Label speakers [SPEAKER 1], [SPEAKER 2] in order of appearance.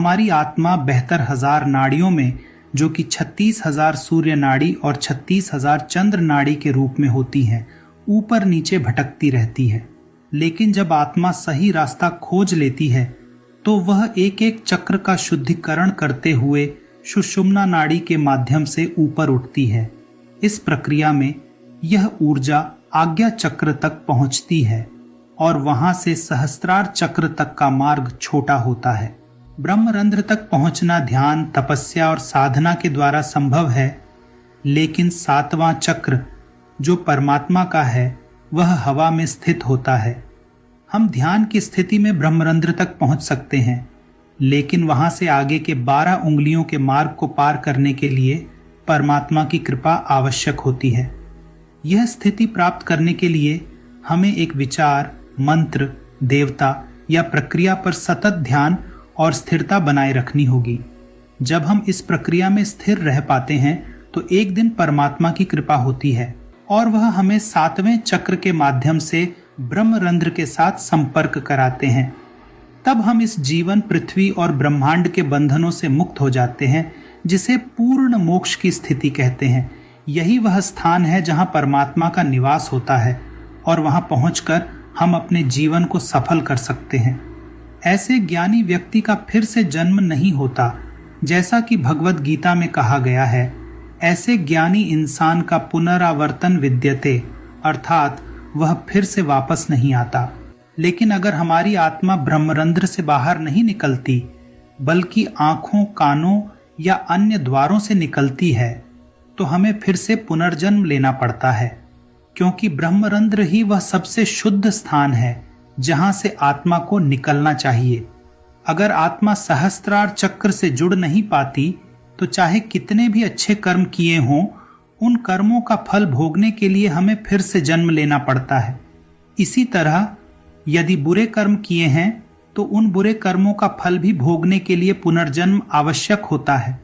[SPEAKER 1] हमारी आत्मा 72,000 नाड़ियों में, जो कि 36,000 सूर्य नाड़ी और 36,000 चंद्र नाड़ी के रूप में होती हैं, ऊपर नीचे भटकती रहती है। लेकिन जब आत्मा सही रास्ता खोज लेती है तो वह एक एक चक्र का शुद्धिकरण करते हुए सुषुम्ना नाड़ी के माध्यम से ऊपर उठती है। इस प्रक्रिया में यह ऊर्जा आज्ञा चक्र तक पहुंचती है और वहां से सहस्त्रार चक्र तक का मार्ग छोटा होता है। ब्रह्मरंध्र तक पहुंचना ध्यान, तपस्या और साधना के द्वारा संभव है, लेकिन 7वां चक्र जो परमात्मा का है वह हवा में स्थित होता है। हम ध्यान की स्थिति में ब्रह्मरंध्र तक पहुंच सकते हैं, लेकिन वहां से आगे के 12 उंगलियों के मार्ग को पार करने के लिए परमात्मा की कृपा आवश्यक होती है। यह स्थिति प्राप्त करने के लिए हमें एक विचार, मंत्र, देवता या प्रक्रिया पर सतत ध्यान और स्थिरता बनाए रखनी होगी। जब हम इस प्रक्रिया में स्थिर रह पाते हैं तो एक दिन परमात्मा की कृपा होती है और वह हमें 7वें चक्र के माध्यम से ब्रह्मरंध्र के साथ संपर्क कराते हैं। तब हम इस जीवन, पृथ्वी और ब्रह्मांड के बंधनों से मुक्त हो जाते हैं, जिसे पूर्ण मोक्ष की स्थिति कहते हैं। यही वह स्थान है जहां परमात्मा का निवास होता है और वहां पहुंचकर हम अपने जीवन को सफल कर सकते हैं। ऐसे ज्ञानी व्यक्ति का फिर से जन्म नहीं होता, जैसा कि भगवद गीता में कहा गया है। ऐसे ज्ञानी इंसान का पुनरावर्तन विद्यते, अर्थात वह फिर से वापस नहीं आता। लेकिन अगर हमारी आत्मा ब्रह्मरंध्र से बाहर नहीं निकलती, बल्कि आंखों, कानों या अन्य द्वारों से निकलती है, तो हमें फिर से पुनर्जन्म लेना पड़ता है, क्योंकि ब्रह्मरंध्र ही वह सबसे शुद्ध स्थान है जहां से आत्मा को निकलना चाहिए। अगर आत्मा सहस्त्रार चक्र से जुड़ नहीं पाती तो चाहे कितने भी अच्छे कर्म किए हों, उन कर्मों का फल भोगने के लिए हमें फिर से जन्म लेना पड़ता है। इसी तरह यदि बुरे कर्म किए हैं तो उन बुरे कर्मों का फल भी भोगने के लिए पुनर्जन्म आवश्यक होता है।